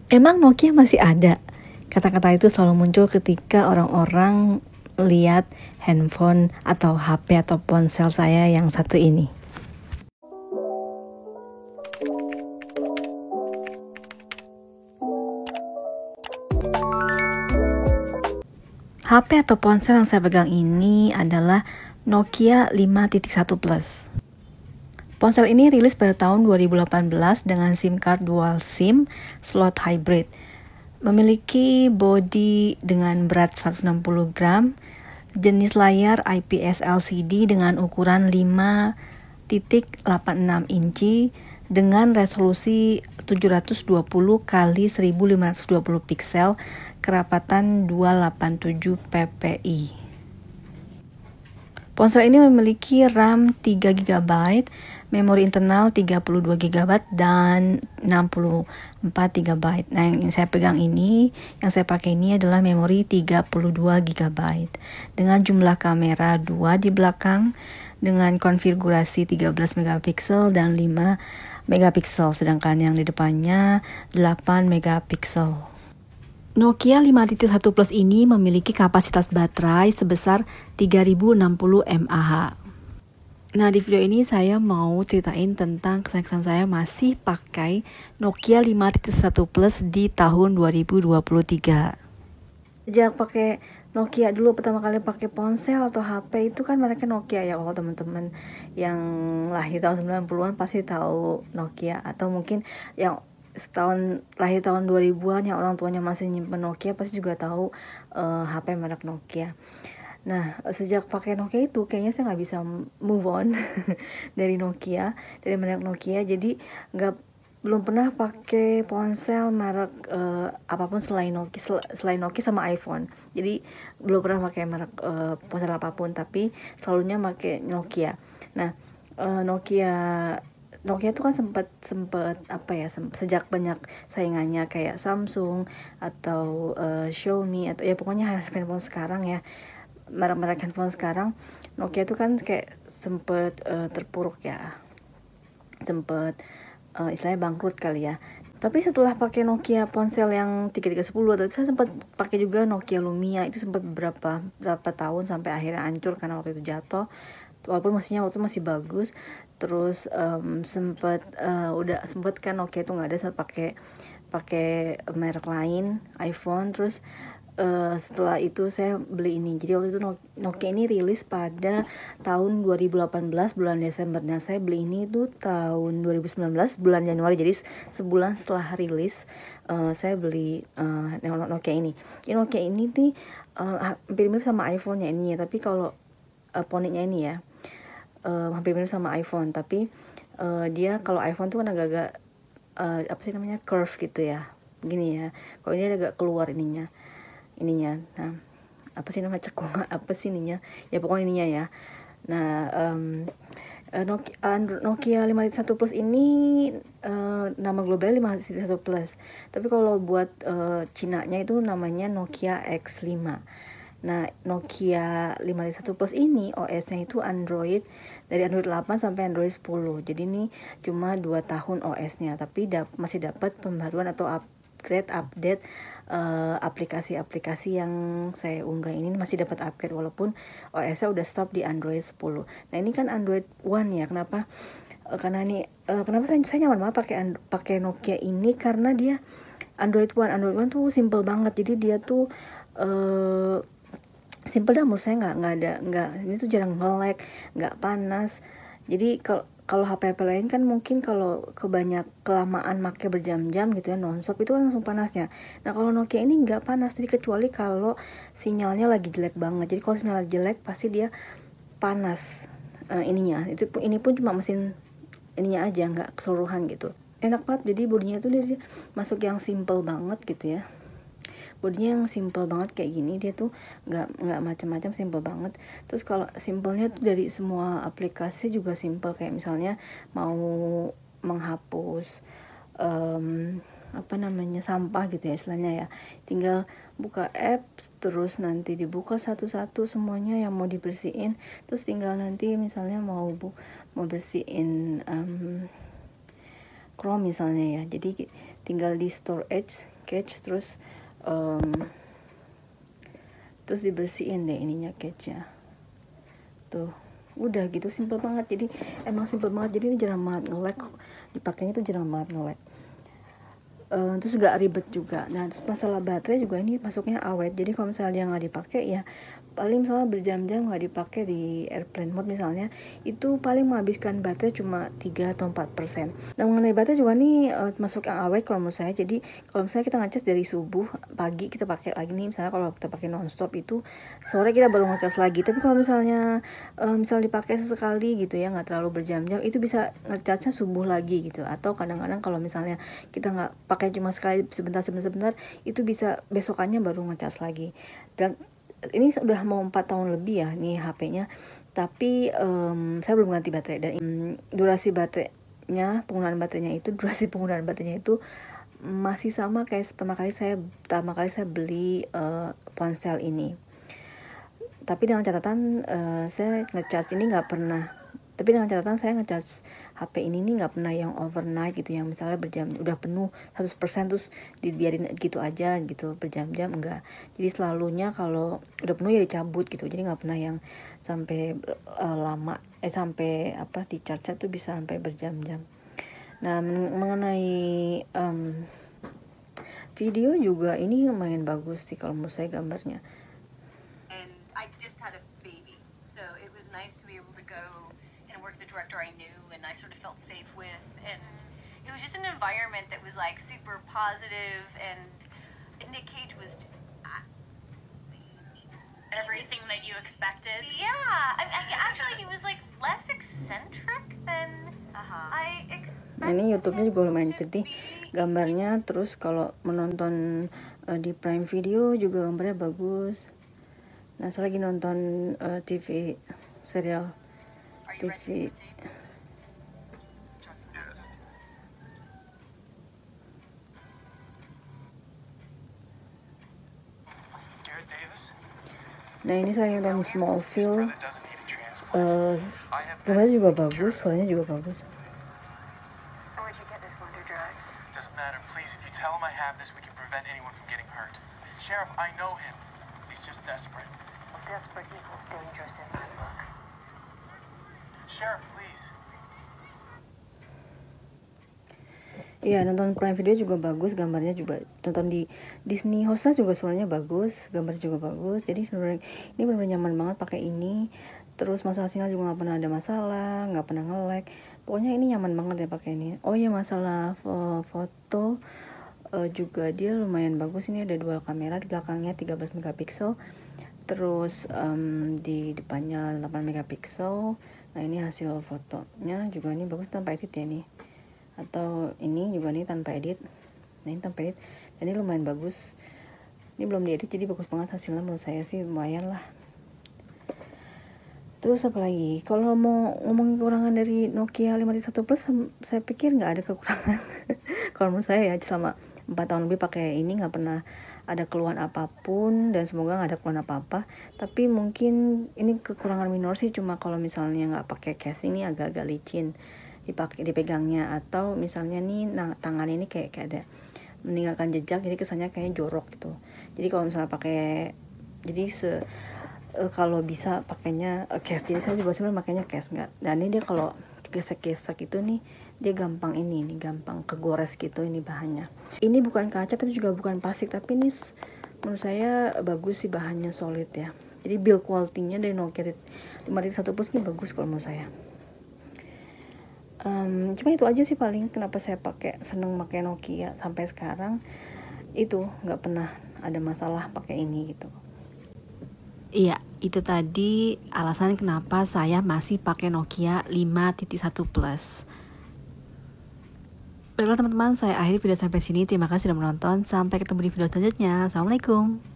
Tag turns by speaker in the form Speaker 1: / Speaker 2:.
Speaker 1: Emang Nokia masih ada? Kata-kata itu selalu muncul ketika orang-orang lihat handphone atau HP atau ponsel saya yang satu ini. HP atau ponsel yang saya pegang ini adalah Nokia 5.1 Plus. Ponsel ini rilis pada tahun 2018 dengan SIM card dual SIM slot hybrid. Memiliki bodi dengan berat 160 gram, jenis layar IPS LCD dengan ukuran 5.86 inci dengan resolusi 720 x 1520 pixel, kerapatan 287 ppi. Ponsel ini memiliki RAM 3 GB, memori internal 32 GB dan 64 GB. Nah, yang saya pegang ini, yang saya pakai ini adalah memori 32 GB dengan jumlah kamera 2 di belakang dengan konfigurasi 13 megapiksel dan 5 megapiksel, sedangkan yang di depannya 8 megapiksel. Nokia 5.1 Plus ini memiliki kapasitas baterai sebesar 3060 mAh. Nah, di video ini saya mau ceritain tentang kesan saya masih pakai Nokia 5.1 Plus di tahun 2023. Sejak pakai Nokia dulu, pertama kali pakai ponsel atau HP itu kan mereka Nokia ya. Kalau teman-teman yang lahir tahun 90-an pasti tahu Nokia, atau mungkin yang lahir tahun 2000-an yang orang tuanya masih nyimpen Nokia pasti juga tahu HP merek Nokia. Nah, sejak pakai Nokia itu kayaknya saya nggak bisa move on dari merek Nokia. Jadi belum pernah pakai ponsel merek apapun selain Nokia sama iPhone. Jadi belum pernah pakai merek ponsel apapun, tapi selalunya pakai Nokia. Nah, Nokia itu kan sempat sejak banyak saingannya kayak Samsung atau Xiaomi atau ya pokoknya handphone sekarang ya, merek handphone sekarang, Nokia itu kan kayak sempat terpuruk ya, sempat istilahnya bangkrut kali ya. Tapi setelah pakai Nokia ponsel yang 3310, atau saya sempat pakai juga Nokia Lumia, itu sempat berapa tahun sampai akhirnya hancur karena waktu itu jatuh. Walaupun mesinnya waktu itu masih bagus. Terus sempat kan Nokia itu nggak ada, saat pakai merek lain iPhone. Terus setelah itu saya beli ini. Jadi waktu itu Nokia ini rilis pada tahun 2018 bulan Desember. Nah, saya beli ini itu tahun 2019 bulan Januari. Jadi sebulan setelah rilis saya beli Nokia ini. Jadi Nokia ini nih hampir mirip sama iPhone-nya ininya, tapi kalau poniknya ini ya hampir mirip sama iPhone, tapi dia kalau iPhone tuh kan agak-agak curve gitu ya, gini ya. Kalau ini agak keluar ininya. Nah, apa sih ininya? Ya pokoknya ininya ya. Nah, Nokia 5.1 Plus ini nama globalnya 5.1 Plus. Tapi kalau buat Cina-nya itu namanya Nokia X5. Nah, Nokia 5.1 Plus ini OS-nya itu Android, dari Android 8 sampai Android 10. Jadi ini cuma 2 tahun OS-nya, tapi masih dapat pembaruan atau update aplikasi-aplikasi yang saya unggah ini masih dapat upgrade walaupun OS-nya udah stop di Android 10. Nah, ini kan Android One ya. Kenapa? Kenapa saya nyaman banget pakai Nokia ini, karena dia Android One tuh simple banget. Jadi dia tuh simple dah menurut saya, ini tuh jarang nge-lag, nggak panas. Jadi kalau HP lain kan mungkin kalau kelamaan pakai berjam-jam gitu ya, nonstop, itu kan langsung panasnya. Nah, kalau Nokia ini nggak panas, jadi kecuali kalau sinyalnya lagi jelek banget. Jadi kalau sinyal jelek pasti dia panas ininya. Ini pun cuma mesin ininya aja, nggak keseluruhan gitu. Enak banget. Jadi bodinya tuh dia masuk yang simple banget gitu ya. Bodinya yang simple banget kayak gini, dia tuh nggak macam-macam, simple banget. Terus kalau simpelnya tuh dari semua aplikasi juga simple, kayak misalnya mau menghapus sampah gitu ya istilahnya ya, tinggal buka apps, terus nanti dibuka satu-satu semuanya yang mau dibersihin. Terus tinggal nanti misalnya mau bersihin Chrome misalnya ya, jadi tinggal di storage catch, terus dibersihin deh ininya catchnya tuh, udah gitu, simple banget. Jadi emang simple banget, jadi ini jarang banget nge-lag, dipakainya tuh jarang banget nge-lag. Terus gak ribet juga. Nah, terus masalah baterai juga ini masuknya awet. Jadi kalau misalnya dia nggak dipakai ya paling misalnya berjam-jam nggak dipakai di airplane mode misalnya, itu paling menghabiskan baterai cuma 3 atau 4%. Nah, mengenai baterai juga nih masuk yang awet kalau menurut saya. Jadi kalau misalnya kita ngecas dari subuh, pagi kita pakai lagi nih, misalnya kalau kita pakai nonstop itu sore kita baru ngecas lagi. Tapi kalau misalnya dipakai sesekali gitu ya, nggak terlalu berjam-jam, itu bisa ngecasnya subuh lagi gitu. Atau kadang-kadang kalau misalnya kita nggak pakai cuma sekali sebentar, itu bisa besokannya baru ngecas lagi. Dan ini udah mau 4 tahun lebih ya nih HP-nya, tapi saya belum ganti baterai. Dan durasi penggunaan baterainya itu masih sama kayak pertama kali saya beli ponsel ini. Tapi dengan catatan saya ngecas ini nggak pernah. Tapi dengan catatan saya ngecas HP ini nih nggak pernah yang overnight gitu, yang misalnya berjam udah penuh 100% terus dibiarin gitu aja gitu berjam-jam, enggak. Jadi selalunya kalau udah penuh ya dicabut gitu. Jadi nggak pernah yang sampai lama sampai di charge tuh bisa sampai berjam-jam. Nah, mengenai video juga ini lumayan bagus sih kalau menurut saya gambarnya.
Speaker 2: I just had a baby, so it was nice to be able to go and work with a director I knew and I sort of felt safe with, and it was just an environment that was like super positive, and Nick Cage was
Speaker 3: everything that you expected.
Speaker 2: Yeah, actually he was like less eccentric than I expected.
Speaker 1: Nah, ini YouTube-nya juga lumayan sedih gambarnya. Terus kalau menonton di Prime Video juga gambarnya bagus. Nah, saya lagi nonton TV serial TV. Nah, ini saya nonton Smallville. Gambarnya juga bagus, suaranya juga bagus.
Speaker 2: Where'd you get this wonder drug?
Speaker 4: Doesn't matter. Please, if you tell him I have this, we can prevent anyone from getting hurt. Sheriff, I know him. He's just desperate.
Speaker 2: Well, desperate equals dangerous in my book.
Speaker 4: Sheriff, please.
Speaker 1: Iya, nonton Prime Video juga bagus, gambarnya juga. Nonton di Disney Hotstar juga suaranya bagus, gambarnya juga bagus. Jadi sebenarnya ini benar-benar nyaman banget pakai ini. Terus masalah sinyal juga nggak pernah ada masalah, nggak pernah nge-lag. Pokoknya ini nyaman banget ya pakai ini. Oh ya, masalah foto juga dia lumayan bagus. Ini ada dual kamera, di belakangnya 13 megapiksel. Terus di depannya 8 megapiksel. Nah, ini hasil fotonya juga ini bagus tanpa edit ya nih. Atau ini juga nih tanpa edit. Nah, ini tanpa edit. Dan ini lumayan bagus. Ini belum diedit jadi bagus banget hasilnya, menurut saya sih lumayan lah. Terus apa lagi? Kalau mau ngomongin kekurangan dari Nokia 531 Plus, saya pikir nggak ada kekurangan. Kalau menurut saya ya, selama 4 tahun lebih pakai ini nggak pernah ada keluhan apapun, dan semoga nggak ada keluhan apa-apa. Tapi mungkin ini kekurangan minor sih, cuma kalau misalnya nggak pakai case ini agak-agak licin dipegangnya, atau misalnya nih tangan ini kayak ada meninggalkan jejak, jadi kesannya kayak jorok gitu. Jadi kalau misalnya pakai, jadi kalau bisa pakainya case. Jadi saya juga sebenarnya makanya case nggak. Dan ini dia kalau gesek-gesek itu nih dia gampang gampang kegores gitu ini bahannya. Ini bukan kaca tapi juga bukan plastik, tapi ini menurut saya bagus sih, bahannya solid ya. Jadi build quality-nya dari Nokia 531 Plus ini bagus kalau menurut saya. Cuma itu aja sih paling kenapa saya seneng pakai Nokia sampai sekarang, itu nggak pernah ada masalah pakai ini gitu.
Speaker 5: Iya, itu tadi alasan kenapa saya masih pakai Nokia 5.1 Plus. Baiklah teman-teman, saya akhiri video sampai sini. Terima kasih sudah menonton. Sampai ketemu di video selanjutnya. Assalamualaikum.